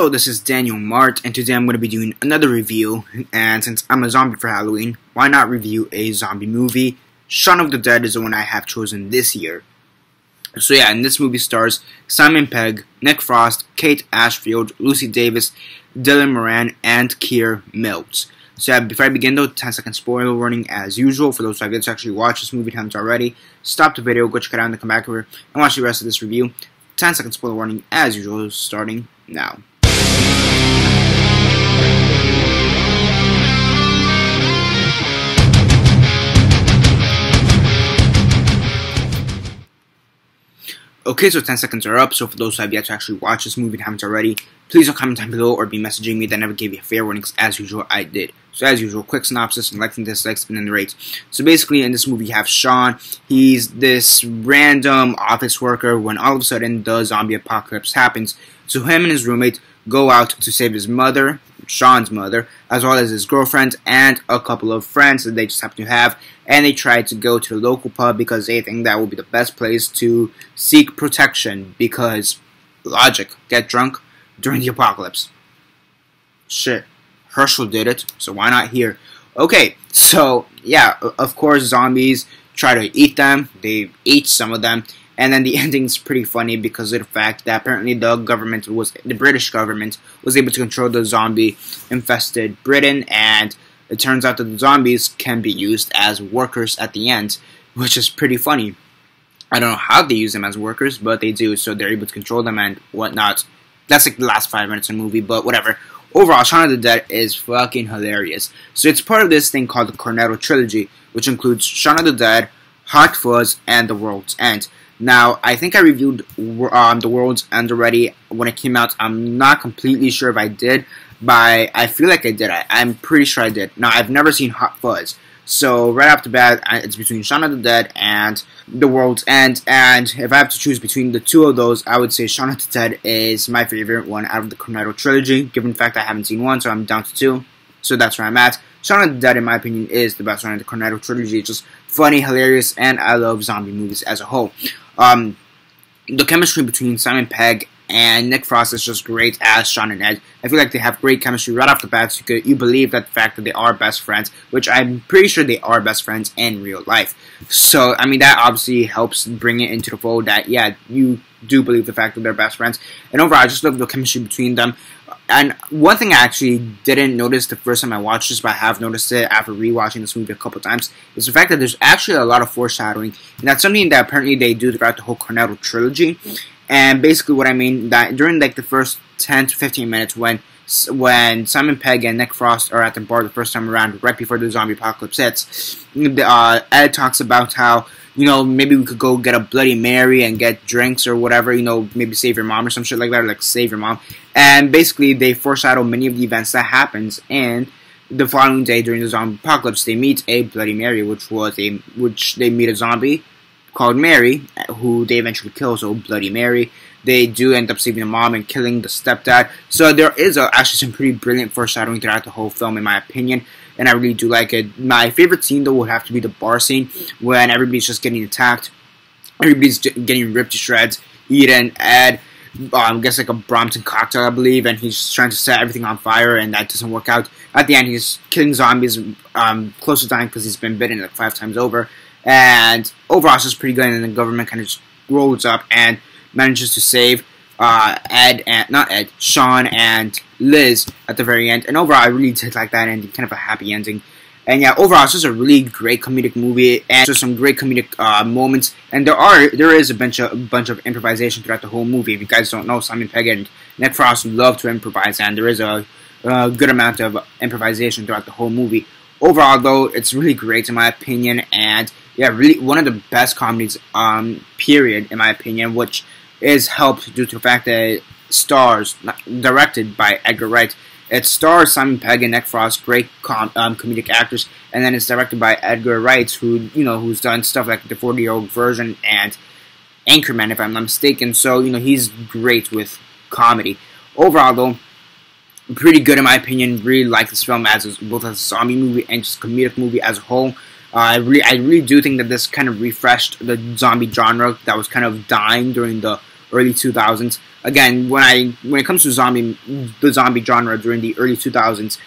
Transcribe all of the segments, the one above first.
Hello, this is Daniel Mart, and today I'm going to be doing another review, and since I'm a zombie for Halloween, why not review a zombie movie? Shaun of the Dead is the one I have chosen this year. So yeah, and this movie stars Simon Pegg, Nick Frost, Kate Ashfield, Lucy Davis, Dylan Moran, and Keir Mills. So yeah, before I begin though, 10-second spoiler warning as usual. For those who have yet to actually watch this movie and haven't already, stop the video, go check it out, and then come back over and watch the rest of this review. 10-second spoiler warning as usual, starting now. Okay, so 10 seconds are up, so for those who have yet to actually watch this movie and haven't already, please don't comment down below or be messaging me that never gave you a fair warning, because as usual, I did. So as usual, quick synopsis and likes and dislikes and then the rates. So basically, in this movie, you have Shaun. He's this random office worker when all of a sudden the zombie apocalypse happens. So him and his roommate go out to save his mother, Shaun's mother, as well as his girlfriend and a couple of friends that they just happen to have, and they try to go to the local pub because they think that will be the best place to seek protection because, logic, get drunk during the apocalypse. Shit, Herschel did it, so why not here? Okay, so yeah, of course zombies try to eat them, they eat some of them, and then the ending's pretty funny because of the fact that apparently the British government was able to control the zombie-infested Britain, and it turns out that the zombies can be used as workers at the end, which is pretty funny. I don't know how they use them as workers, but they do, so they're able to control them and whatnot. That's like the last 5 minutes of the movie, but whatever. Overall, Shaun of the Dead is fucking hilarious. So it's part of this thing called the Cornetto Trilogy, which includes Shaun of the Dead, Hot Fuzz, and The World's End. Now, I think I reviewed The World's End already when it came out. I'm not completely sure if I did, but I feel like I did. I'm pretty sure I did. Now, I've never seen Hot Fuzz. So, right off the bat, it's between Shaun of the Dead and The World's End. And if I have to choose between the two of those, I would say Shaun of the Dead is my favorite one out of the Cornetto Trilogy, given the fact I haven't seen one, so I'm down to two. So that's where I'm at. Shaun of the Dead, in my opinion, is the best one in the Cornetto Trilogy. It's just funny, hilarious, and I love zombie movies as a whole. The chemistry between Simon Pegg and Nick Frost is just great as Shaun and Ed. I feel like they have great chemistry right off the bat, so you believe that the fact that they are best friends, which I'm pretty sure they are best friends in real life. So, I mean, that obviously helps bring it into the fold that, yeah, you do believe the fact that they're best friends. And overall, I just love the chemistry between them. And one thing I actually didn't notice the first time I watched this, but I have noticed it after rewatching this movie a couple times, is the fact that there's actually a lot of foreshadowing. And that's something that apparently they do throughout the whole Cornetto Trilogy. And basically what I mean, that during like the first 10 to 15 minutes when Simon Pegg and Nick Frost are at the bar the first time around, right before the zombie apocalypse hits, Ed talks about how, you know, maybe we could go get a Bloody Mary and get drinks or whatever, you know, maybe save your mom or some shit like that, or like save your mom. And basically they foreshadow many of the events that happens, and the following day during the zombie apocalypse they meet a Bloody Mary, which they meet a zombie called Mary, who they eventually kill, so Bloody Mary. They do end up saving the mom and killing the stepdad. So there is actually some pretty brilliant foreshadowing throughout the whole film, in my opinion, and I really do like it. My favorite scene, though, would have to be the bar scene, when everybody's just getting attacked. Everybody's getting ripped to shreds. Eden, Ed, gets like a Brompton cocktail, I believe, and he's just trying to set everything on fire, and that doesn't work out. At the end, he's killing zombies, close to dying because he's been bitten like 5 times over. And overall, it's just pretty good, and the government kind of just rolls up and manages to save Shaun and Liz at the very end. And overall, I really did like that ending, kind of a happy ending. And yeah, overall, it's just a really great comedic movie, and just some great comedic moments. And there is a bunch of improvisation throughout the whole movie. If you guys don't know, Simon Pegg and Nick Frost love to improvise, and there is a good amount of improvisation throughout the whole movie. Overall, though, it's really great in my opinion, and yeah, really one of the best comedies, period, in my opinion, which is helped due to the fact that it stars, directed by Edgar Wright. It stars Simon Pegg and Nick Frost, great comedic actors, and then it's directed by Edgar Wright, who's done stuff like The 40-Year-Old Version and Anchorman, if I'm not mistaken. So, you know, he's great with comedy. Overall, though, pretty good in my opinion. Really like this film both as a zombie movie and just comedic movie as a whole. I really do think that this kind of refreshed the zombie genre that was kind of dying during the early 2000s. Again, when it comes to the zombie genre during the early 2000s,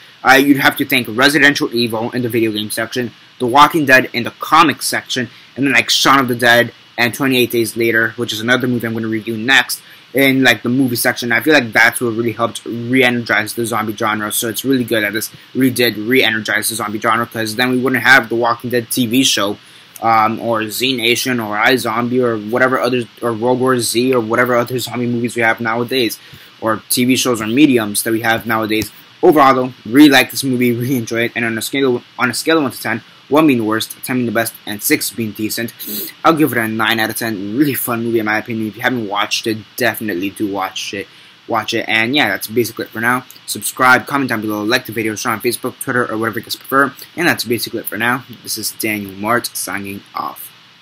you'd have to think Resident Evil in the video game section, The Walking Dead in the comics section, and then like Shaun of the Dead and 28 Days Later, which is another movie I'm going to review next, in like the movie section. I feel like that's what really helped re-energize the zombie genre. So it's really good that this really did re-energize the zombie genre, because then we wouldn't have the Walking Dead TV show, or Z Nation, or iZombie, or whatever others, or World War Z, or whatever other zombie movies we have nowadays, or TV shows or mediums that we have nowadays. Overall, though, really like this movie, really enjoy it, and on a scale of 1 to 10, 1 being the worst, 10 being the best, and 6 being decent, I'll give it a 9 out of 10. Really fun movie in my opinion. If you haven't watched it, definitely do watch it. And yeah, that's basically it for now. Subscribe, comment down below, like the video, share on Facebook, Twitter, or whatever you guys prefer. And that's basically it for now. This is Daniel Mart signing off.